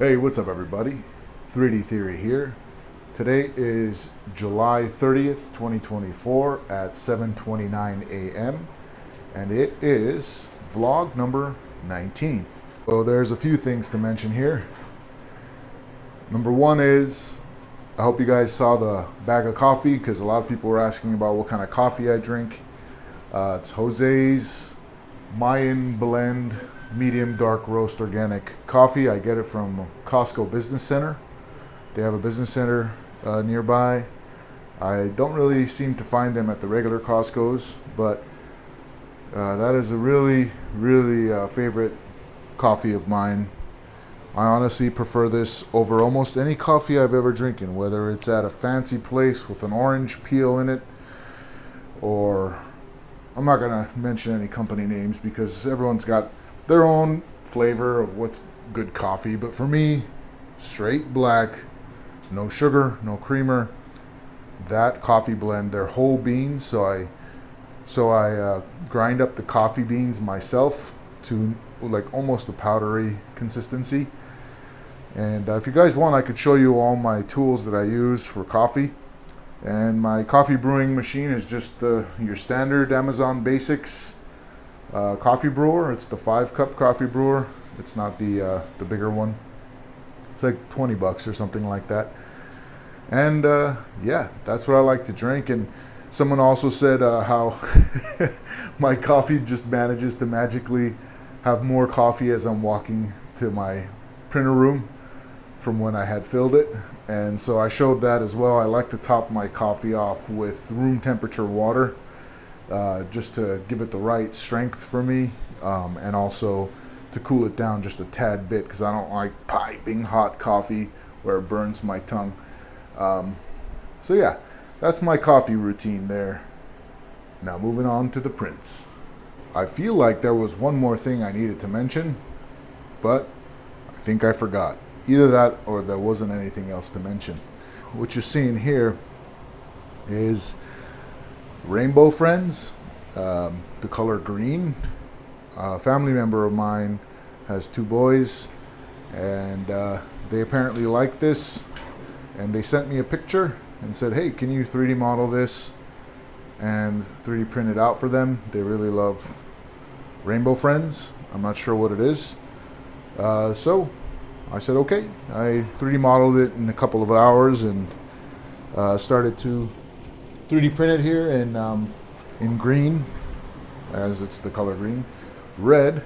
Hey, what's up everybody? 3D Theory here. Today is July 30th, 2024 at 7:29 a.m. and it is vlog number 19. So there's a few things to mention here. Number one is, I hope you guys saw the bag of coffee because a lot of people were asking about what kind of coffee I drink. It's Jose's Mayan Blend medium dark roast organic coffee. I get it from Costco Business Center. They have a business center nearby. I don't really seem to find them at the regular Costco's, but that is a really favorite coffee of mine. I honestly prefer this over almost any coffee I've ever drinking, whether it's at a fancy place with an orange peel in it, or I'm not gonna mention any company names because everyone's got their own flavor of what's good coffee, but for me, straight black, no sugar, no creamer, that coffee blend, they're whole beans, so I grind up the coffee beans myself to like almost a powdery consistency. And if you guys want, I could show you all my tools that I use for coffee. And my coffee brewing machine is just your standard Amazon Basics coffee brewer. It's the 5-cup coffee brewer. It's not the bigger one. It's like 20 bucks or something like that. And yeah, that's what I like to drink. And someone also said how my coffee just manages to magically have more coffee as I'm walking to my printer room from when I had filled it. And so I showed that as well. I like to top my coffee off with room temperature water, just to give it the right strength for me, and also to cool it down just a tad bit because I don't like piping hot coffee where it burns my tongue. So yeah, that's my coffee routine there. Now moving on to the prints. I feel like there was one more thing I needed to mention, but I think I forgot. Either that or there wasn't anything else to mention. What you're seeing here is Rainbow Friends, the color green. A family member of mine has 2 boys, and they apparently like this, and they sent me a picture and said, hey, can you 3D model this and 3D print it out for them? They really love Rainbow Friends. I'm not sure what it is. So I said, okay. I 3D modeled it in a couple of hours and started to 3D print it here in green, as it's the color green, red,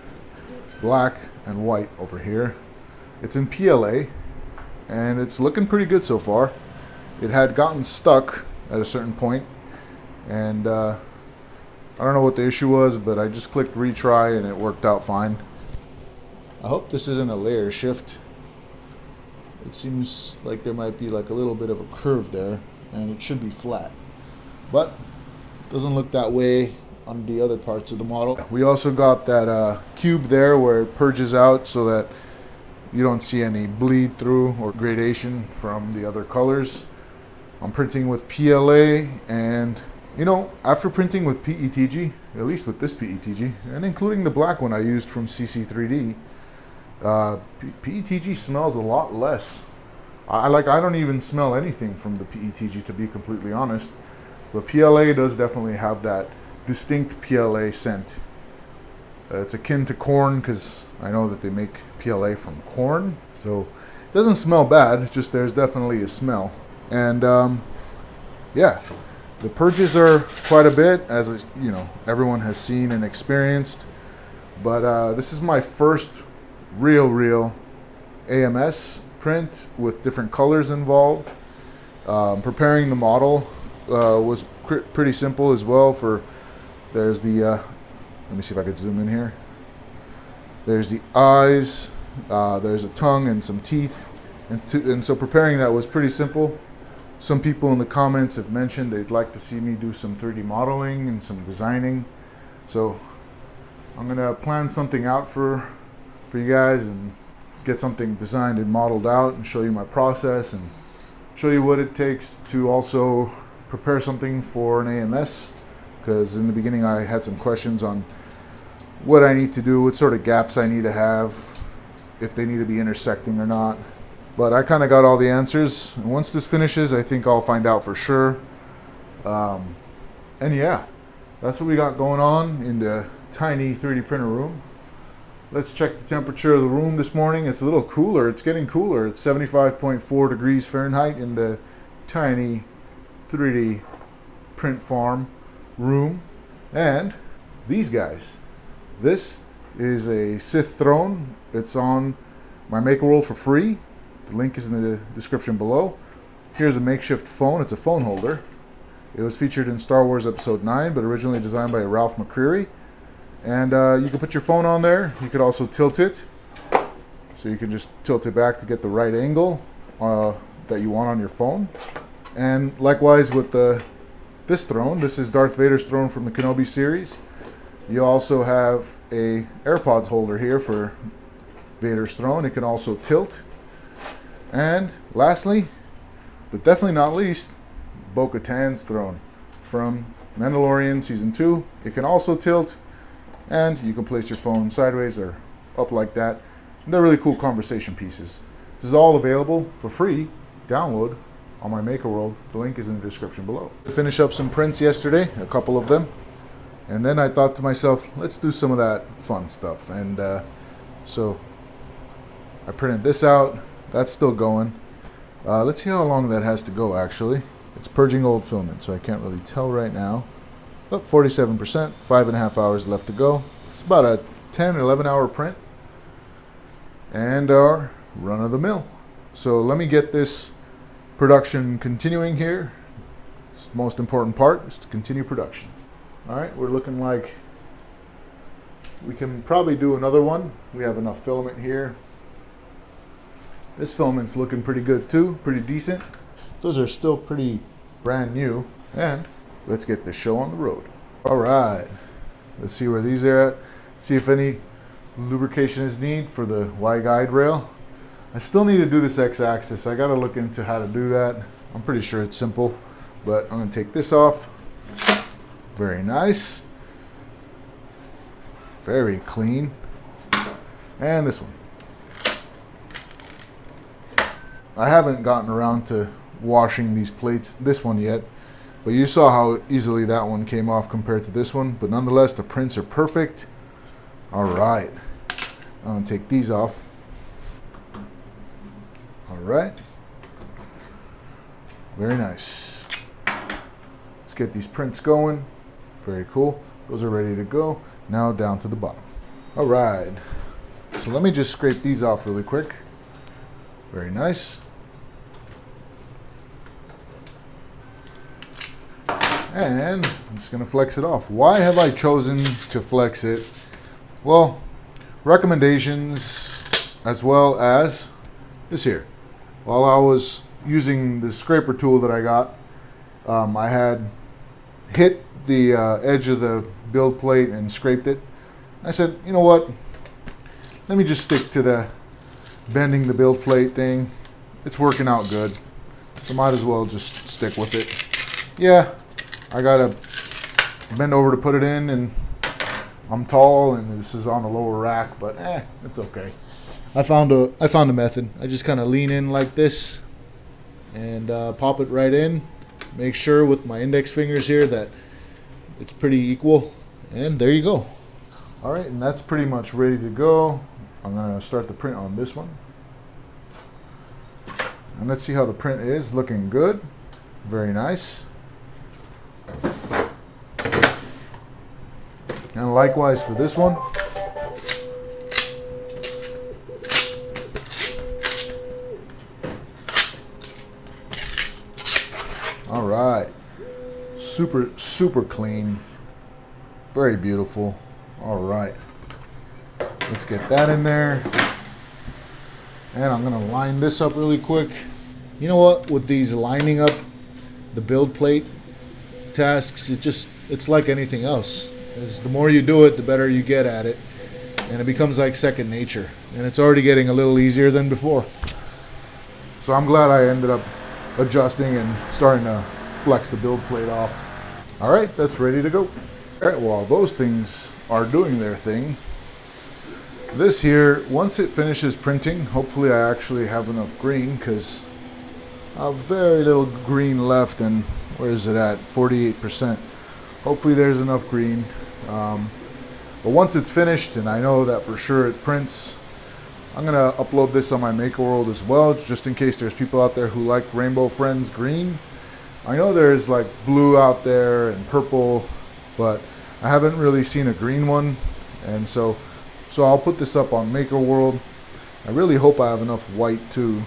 black, and white over here. It's in PLA, and it's looking pretty good so far. It had gotten stuck at a certain point, and I don't know what the issue was, but I just clicked retry and it worked out fine. I hope this isn't a layer shift. It seems like there might be like a little bit of a curve there, and it should be flat, but it doesn't look that way on the other parts of the model. We also got that cube there where it purges out so that you don't see any bleed through or gradation from the other colors. I'm printing with PLA, and you know, after printing with PETG, at least with this PETG, and including the black one I used from CC3D, PETG smells a lot less. I don't even smell anything from the PETG, to be completely honest. But PLA does definitely have that distinct PLA scent. It's akin to corn because I know that they make PLA from corn, so it doesn't smell bad. It's just there's definitely a smell. And yeah, the purges are quite a bit, as you know, everyone has seen and experienced. But this is my first real AMS print with different colors involved. Preparing the model was pretty simple as well. There's the let me see if I could zoom in here. There's the eyes, there's a tongue and some teeth, and so preparing that was pretty simple. Some people in the comments have mentioned they'd like to see me do some 3D modeling and some designing, so I'm gonna plan something out for you guys and get something designed and modeled out and show you my process and show you what it takes to also prepare something for an AMS, because in the beginning I had some questions on what I need to do, what sort of gaps I need to have, if they need to be intersecting or not. But I kind of got all the answers. And once this finishes, I think I'll find out for sure. And yeah, that's what we got going on in the tiny 3D printer room. Let's check the temperature of the room this morning. It's a little cooler. It's getting cooler. It's 75.4 degrees Fahrenheit in the tiny 3D print farm room. And these guys. This is a Sith throne. It's on my Maker World for free. The link is in the description below. Here's a makeshift phone. It's a phone holder. It was featured in Star Wars Episode 9, but originally designed by Ralph McCreary. And you can put your phone on there. You could also tilt it. So you can just tilt it back to get the right angle that you want on your phone. And likewise with this throne, this is Darth Vader's throne from the Kenobi series. You also have a AirPods holder here for Vader's throne. It can also tilt. And lastly, but definitely not least, Bo-Katan's throne from Mandalorian Season 2. It can also tilt, and you can place your phone sideways or up like that. And they're really cool conversation pieces. This is all available for free download on my Maker World. The link is in the description below. I finished up some prints yesterday, a couple of them. And then I thought to myself, let's do some of that fun stuff. And so I printed this out. That's still going. Let's see how long that has to go, actually. It's purging old filament, so I can't really tell right now. But 47%, 5.5 hours left to go. It's about a 10 or 11 hour print. And our run of the mill. So let me get this production continuing here. It's the most important part, is to continue production. All right, we're looking like we can probably do another one. We have enough filament here. This filament's looking pretty good too, pretty decent. Those are still pretty brand new. And let's get this show on the road. All right, let's see where these are at. See if any lubrication is needed for the Y guide rail. I still need to do this X-axis. I gotta look into how to do that. I'm pretty sure it's simple, but I'm gonna take this off. Very nice. Very clean. And this one. I haven't gotten around to washing these plates, this one yet, but you saw how easily that one came off compared to this one. But nonetheless, the prints are perfect. All right. I'm gonna take these off. All right. Very nice. Let's get these prints going. Very cool. Those are ready to go. Now down to the bottom. All right. So let me just scrape these off really quick. Very nice. And I'm just gonna flex it off. Why have I chosen to flex it? Well, recommendations as well as this here. While I was using the scraper tool that I got, I had hit the edge of the build plate and scraped it. I said, you know what? Let me just stick to the bending the build plate thing. It's working out good. So might as well just stick with it. Yeah, I gotta bend over to put it in, and I'm tall and this is on a lower rack, but it's okay. I found a method. I just kind of lean in like this and pop it right in. Make sure with my index fingers here that it's pretty equal, and there you go. All right, and that's pretty much ready to go. I'm gonna start the print on this one. And let's see how the print is. Looking good. Very nice. And likewise for this one. All right. Super, super clean. Very beautiful. All right. Let's get that in there. And I'm gonna line this up really quick. You know what, with these lining up the build plate tasks, it's like anything else. The more you do it, the better you get at it. And it becomes like second nature. And it's already getting a little easier than before. So I'm glad I ended up adjusting and starting to flex the build plate off. All right, that's ready to go. All right, while those things are doing their thing, This here, once it finishes printing, hopefully I actually have enough green, because I have very little green left, and where is it at? 48%. Hopefully there's enough green. But once it's finished, and I know that for sure it prints, I'm gonna upload this on my Maker World as well, just in case there's people out there who like Rainbow Friends green. I know there's like blue out there and purple, but I haven't really seen a green one, and so I'll put this up on Maker World. I really hope I have enough white too.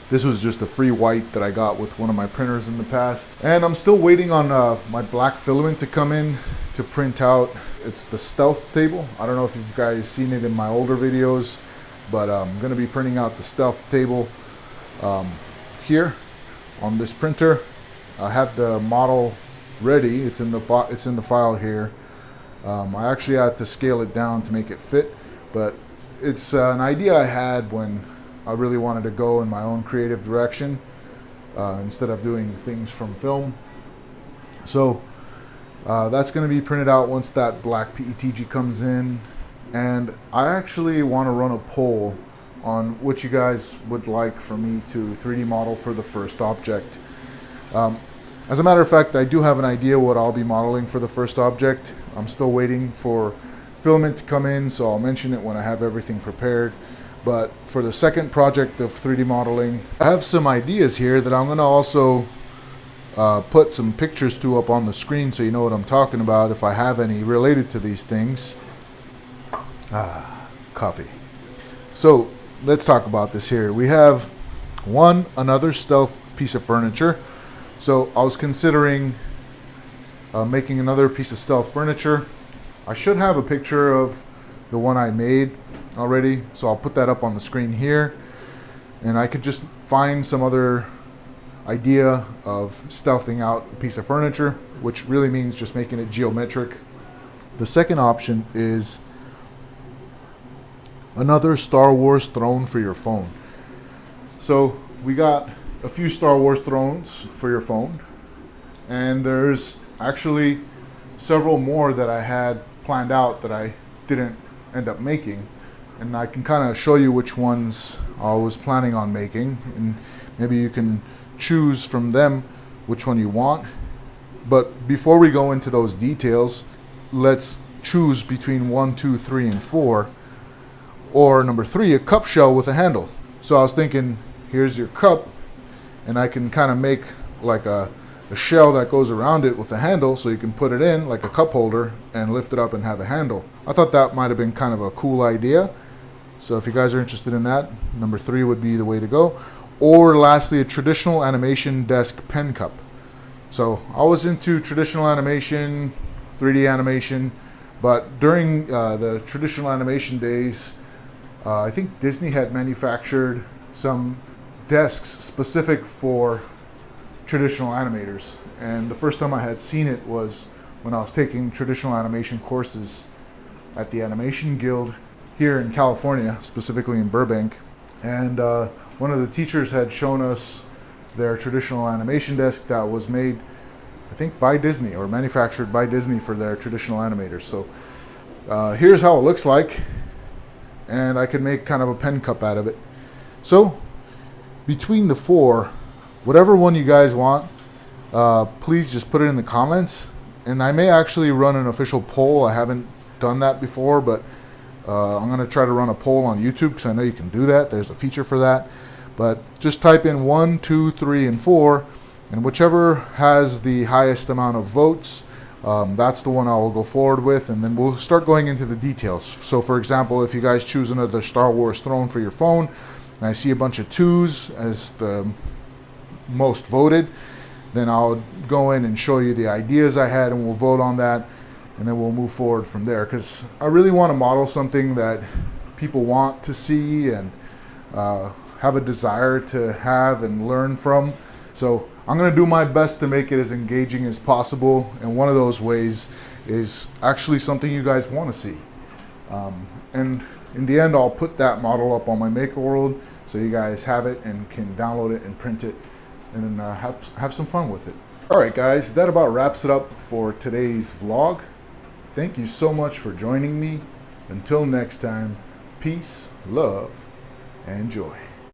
This was just a free white that I got with one of my printers in the past. And I'm still waiting on my black filament to come in to print out. It's the stealth table. I don't know if you've guys seen it in my older videos, but I'm gonna be printing out the stealth table here on this printer. I have the model ready. It's in the file here. I actually had to scale it down to make it fit, but it's an idea I had when I really wanted to go in my own creative direction instead of doing things from film. So that's going to be printed out once that black PETG comes in. And I actually want to run a poll on what you guys would like for me to 3D model for the first object. As a matter of fact, I do have an idea what I'll be modeling for the first object. I'm still waiting for filament to come in, so I'll mention it when I have everything prepared. But for the second project of 3D modeling, I have some ideas here that I'm going to also put some pictures to up on the screen so you know what I'm talking about if I have any related to these things. Coffee. So let's talk about this here. We have another stealth piece of furniture. So I was considering making another piece of stealth furniture. I should have a picture of the one I made already, so I'll put that up on the screen here. And I could just find some other idea of stealthing out a piece of furniture, which really means just making it geometric. The second option is another Star Wars throne for your phone. So we got a few Star Wars thrones for your phone, and there's actually several more that I had planned out that I didn't end up making, and I can kind of show you which ones I was planning on making, and maybe you can choose from them which one you want. But before we go into those details, let's choose between 1, 2, 3, and 4, or number 3, a cup shell with a handle. So I was thinking, here's your cup, and I can kind of make like a shell that goes around it with a handle, so you can put it in like a cup holder and lift it up and have a handle. I thought that might have been kind of a cool idea. So if you guys are interested in that, number 3 would be the way to go. Or lastly, a traditional animation desk pen cup. So I was into traditional animation, 3D animation, but during the traditional animation days, I think Disney had manufactured some desks specific for traditional animators, and the first time I had seen it was when I was taking traditional animation courses at the Animation Guild here in California, specifically in Burbank. And one of the teachers had shown us their traditional animation desk that was made, I think, by Disney, or manufactured by Disney for their traditional animators. So here's how it looks like, and I could make kind of a pen cup out of it. So between the 4, whatever one you guys want, please just put it in the comments, and I may actually run an official poll. I haven't done that before, but I'm going to try to run a poll on YouTube, because I know you can do that. There's a feature for that. But just type in 1, 2, 3, and 4, and whichever has the highest amount of votes, that's the one I will go forward with, and then we'll start going into the details. So for example, if you guys choose another Star Wars throne for your phone, and I see a bunch of 2s as the most voted, then I'll go in and show you the ideas I had, and we'll vote on that, and then we'll move forward from there, because I really want to model something that people want to see and have a desire to have and learn from. So I'm going to do my best to make it as engaging as possible, and one of those ways is actually something you guys want to see. And in the end, I'll put that model up on my Maker World so you guys have it and can download it and print it and have some fun with it. All right, guys, that about wraps it up for today's vlog. Thank you so much for joining me. Until next time, Peace, love, and joy.